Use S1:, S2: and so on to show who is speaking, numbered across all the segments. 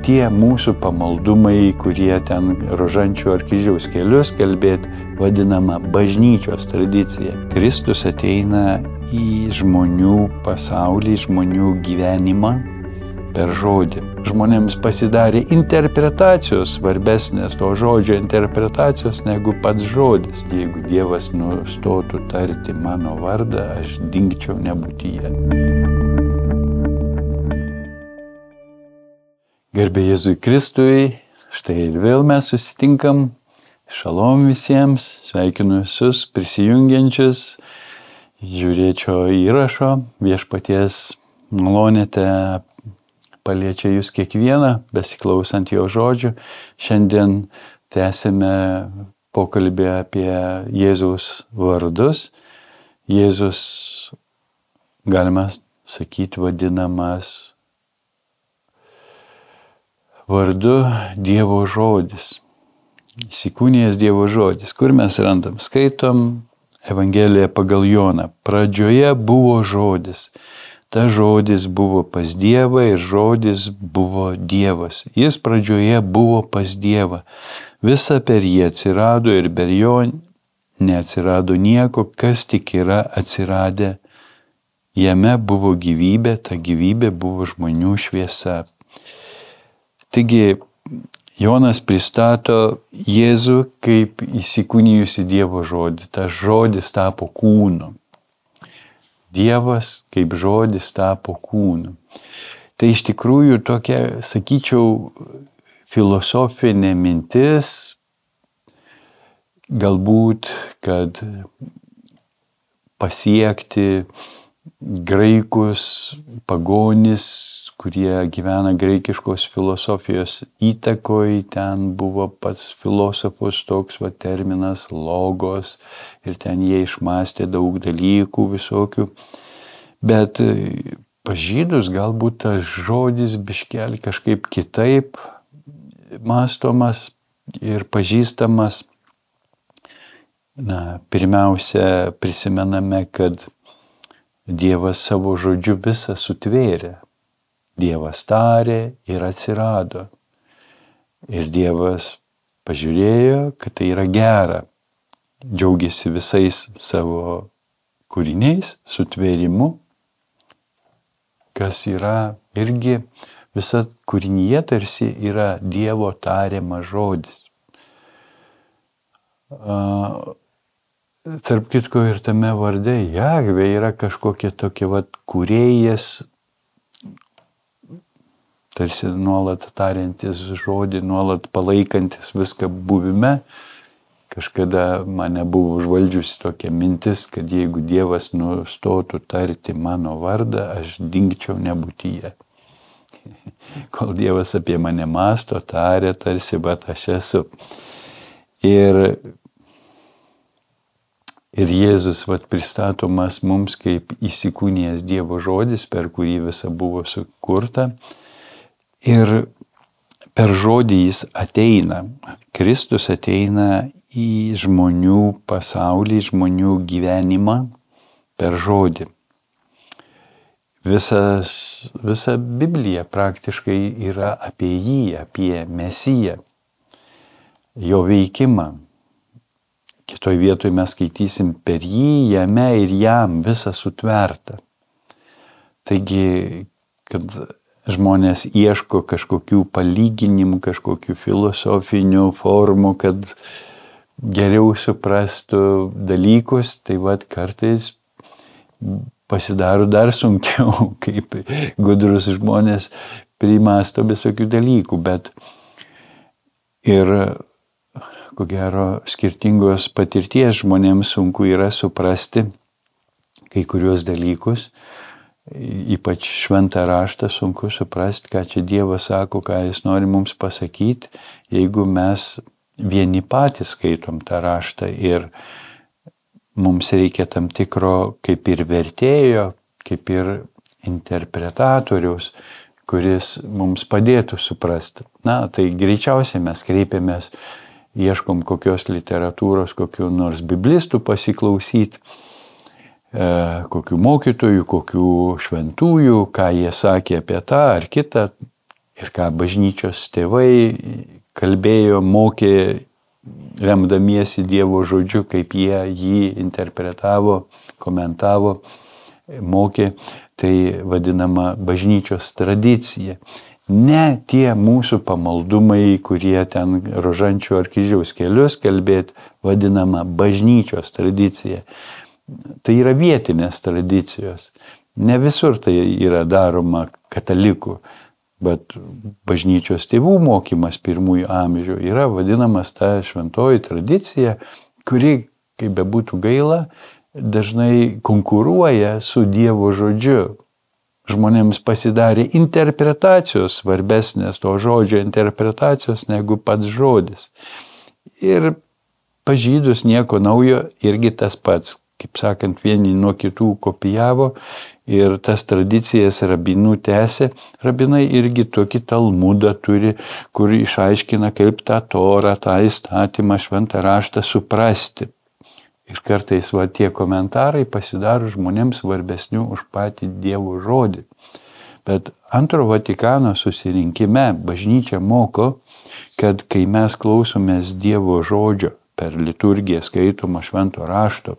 S1: tie mūsų pamaldumai, kurie ten rožančių ar kryžiaus kelius kalbėt, vadinama bažnyčios tradicija. Kristus ateina į žmonių pasaulį, žmonių gyvenimą per žodį. Žmonėms pasidarė interpretacijos svarbesnės, to žodžio interpretacijos negu pats žodis. Jeigu Dievas nustotų tarti mano vardą, aš dingčiau nebūtyje. Garbė Jėzui Kristui, štai ir vėl mes susitinkam. Šalom visiems, sveikinu visus prisijungiančius, žiūrėčio įrašo, Viešpaties malonėte paliečia jūs kiekvieną, besiklausant jo žodžių. Šiandien tęsime pokalbį apie Jėzaus vardus. Jėzus, galima sakyti, vadinamas vardu Dievo žodis. Įsikūnijęs Dievo žodis. Kur mes randam? Skaitom Evangeliją pagal Joną. Pradžioje buvo žodis. Ta žodis buvo pas Dievą ir žodis buvo Dievas. Jis pradžioje buvo pas Dievą. Visa per jį atsirado ir be jo neatsirado nieko, kas tik yra atsiradę. Jame buvo gyvybė, ta gyvybė buvo žmonių šviesa. Taigi, Jonas pristato Jėzų kaip įsikūnijusi Dievo žodį. Tas žodis tapo kūnu. Dievas kaip žodis tapo kūnu. Tai iš tikrųjų tokia, sakyčiau, filosofinė mintis, galbūt, kad pasiekti graikus, pagonis, kurie gyvena graikiškos filosofijos įtakoj, ten buvo pats filosofus toks terminas logos ir ten jie išmąstė daug dalykų visokių. Bet pas žydus galbūt tas žodis biškelį kažkaip kitaip mąstomas ir pažįstamas. Pirmiausia, prisimename, kad Dievas savo žodžiu visą sutvėrė. Dievas tarė ir atsirado. Ir Dievas pažiūrėjo, kad tai yra gera. Džiaugiasi visais savo kūriniais, sutvėrimu, kas yra irgi visa kūrinyje tarsi yra Dievo tariamas žodis. Tarp kitko ir tame varde Jahvė yra kažkokia tokia kūrėjas, tarsi nuolat tariantis žodį, nuolat palaikantis viską buvime. Kažkada mane buvo užvaldžiusi tokia mintis, kad jeigu Dievas nustotų tarti mano vardą, aš dingčiau nebūtyje. Kol Dievas apie mane mąsto, tarė tarsi, bet aš esu. Ir Jėzus pristatomas mums kaip įsikūnijęs Dievo žodis, per kurį visa buvo sukurta. Ir per žodį jis ateina. Kristus ateina į žmonių pasaulį, žmonių gyvenimą per žodį. Visa Biblija praktiškai yra apie jį, apie Mesiją, jo veikimą. Kitoj vietoj mes skaitysim per jį, jame ir jam visą sutverta. Taigi, kad žmonės ieško kažkokių palyginimų, kažkokių filosofinių formų, kad geriau suprastų dalykus, tai kartais pasidaro dar sunkiau, kaip gudrus žmonės primąsto visokių dalykų, bet ir ko gero skirtingos patirties žmonėms sunku yra suprasti kai kuriuos dalykus, ypač šventą raštą sunku suprasti, ką čia Dievas sako, ką jis nori mums pasakyti, jeigu mes vieni patys skaitom tą raštą ir mums reikia tam tikro kaip ir vertėjo, kaip ir interpretatoriaus, kuris mums padėtų suprasti. Tai greičiausiai mes kreipiamės, ieškom kokios literatūros, kokių nors biblistų pasiklausyti, kokių mokytojų, kokių šventųjų, ką jie sakė apie tą ar kitą. Ir ką bažnyčios tėvai kalbėjo, mokė, remdamiesi Dievo žodžiu, kaip jie jį interpretavo, komentavo, mokė, tai vadinama bažnyčios tradicija. Ne tie mūsų pamaldumai, kurie ten rožančių ar kryžiaus kelius kalbėt, vadinama bažnyčios tradicija. Tai yra vietinės tradicijos. Ne visur tai yra daroma katalikų, bet bažnyčios tėvų mokymas pirmųjų amžių yra vadinamas ta šventoji tradicija, kuri, kaip bebūtų gaila, dažnai konkuruoja su Dievo žodžiu. Žmonėms pasidarė interpretacijos svarbesnės, to žodžio interpretacijos negu pats žodis. Ir pažydus nieko naujo irgi tas pats. Kaip sakant, vieni nuo kitų kopijavo ir tas tradicijas rabinų tęsė. Rabinai irgi tokį Talmudą turi, kur išaiškina, kaip tą Torą, tą įstatymą, šventą raštą suprasti. Ir kartais tie komentarai pasidaro žmonėms svarbesnių už patį Dievo žodį. Bet Antro Vatikano susirinkime bažnyčia moko, kad kai mes klausomės Dievo žodžio per liturgiją skaitomą švento rašto,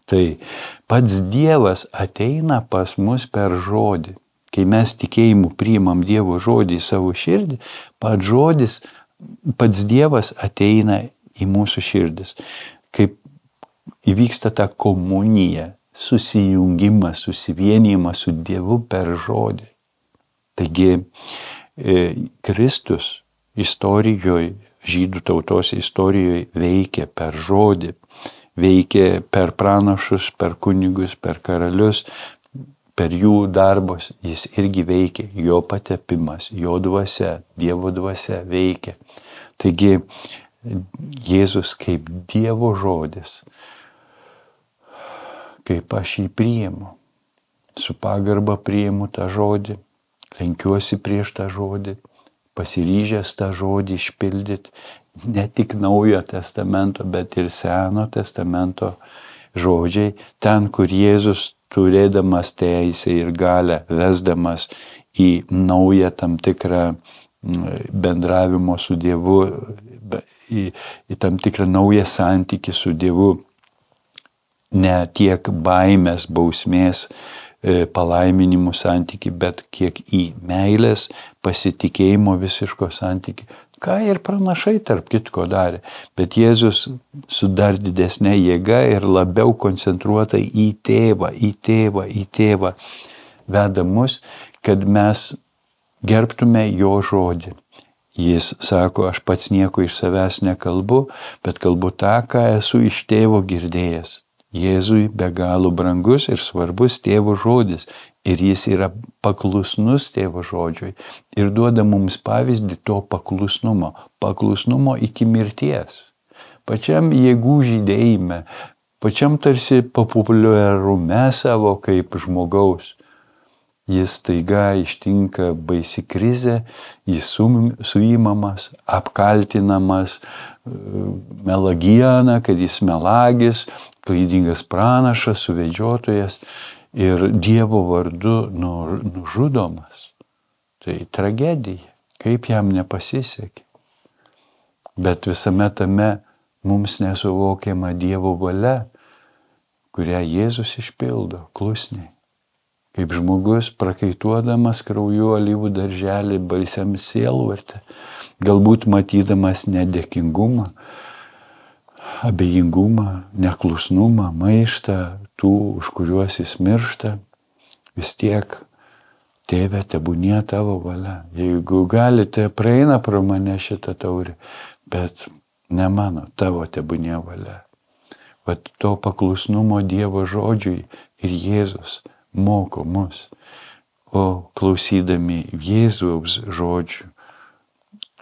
S1: tai pats Dievas ateina pas mus per žodį. Kai mes tikėjimu priimam Dievo žodį į savo širdį, pats Dievas ateina į mūsų širdis. Kaip įvyksta ta komunija, susijungimas, susivienijimas su Dievu per žodį. Taigi Kristus istorijoje, žydų tautos istorijoje veikia per žodį, veikia per pranašus, per kunigus, per karalius, per jų darbus. Jis irgi veikia, jo patepimas, jo dvasia, Dievo dvasia veikia. Taigi Jėzus kaip Dievo žodis, kaip aš jį priimu, su pagarba priimu tą žodį, lenkiuosi prieš tą žodį, pasiryžęs tą žodį išpildyti, ne tik Naujojo testamento, bet ir Seno testamento žodžiai, ten, kur Jėzus turėdamas teisę ir galę, vesdamas į naują tam tikrą bendravimo su Dievu, į tam tikrą naują santykį su Dievu, ne tiek baimės, bausmės, palaiminimų santykį, bet kiek į meilės, pasitikėjimo visiško santykį. Ką ir pranašai tarp kitko darė. Bet Jėzus su dar didesnė jėga ir labiau koncentruota į tėvą veda mus, kad mes gerbtume jo žodį. Jis sako, aš pats nieko iš savęs nekalbu, bet kalbu tą, ką esu iš tėvo girdėjęs. Jėzui be galo brangus ir svarbus tėvo žodis. Ir jis yra paklusnus tėvo žodžiui. Ir duoda mums pavyzdį to paklusnumo. Paklusnumo iki mirties. Pačiam jėgų žydėjime, pačiam tarsi populiarume savo kaip žmogaus. Jis taiga ištinka baisi krizė, jis suimamas, apkaltinamas melagiena, kad jis melagis, klaidingas pranašas, suvedžiotojas ir Dievo vardu nužudomas. Tai tragedija, kaip jam nepasisekė. Bet visame tame mums nesuvokiama Dievo valia, kurią Jėzus išpildo klusniai. Kaip žmogus prakaituodamas krauju alyvų darželį baisiam sielvarte, galbūt matydamas nedėkingumą, abejingumą, neklusnumą, maištą tų, už kuriuos jis miršta, vis tiek, Tėve, tebūnie tavo valia. Jeigu galite, praeina pro mane šitą taurę, bet ne mano, tavo tebūnie valia. Vat to paklusnumo Dievo žodžiui ir Jėzus moko mus, o klausydami Jėzaus žodžių,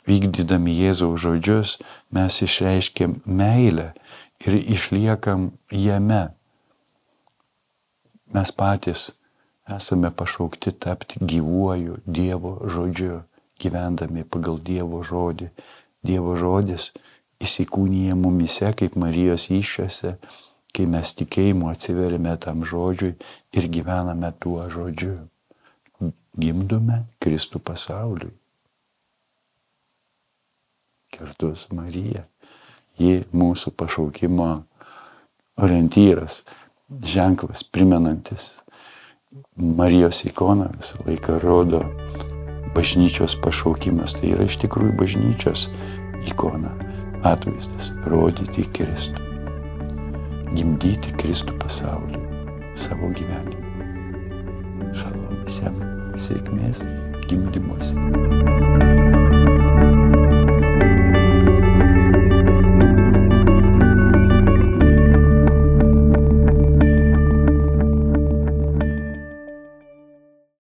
S1: vykdydami Jėzaus žodžius, mes išreiškiam meilę ir išliekam jame. Mes patys esame pašaukti tapti gyvuoju Dievo žodžiu, gyvendami pagal Dievo žodį. Dievo žodis įsikūnija mumise kaip Marijos įsčiose, kai mes tikėjimu atsiveriame tam žodžiui ir gyvename tuo žodžiu. Gimdome Kristų pasauliui. kartu su Marija. Ji mūsų pašaukimo orientyras, ženklas, primenantis. Marijos ikona visą laiką rodo bažnyčios pašaukimas. Tai yra iš tikrųjų bažnyčios ikona, atvaizdas, rodyti Kristų. Gimdyti Kristų pasaulį savo gyvenimą. Šalom visiems, sėkmės gimdymuose.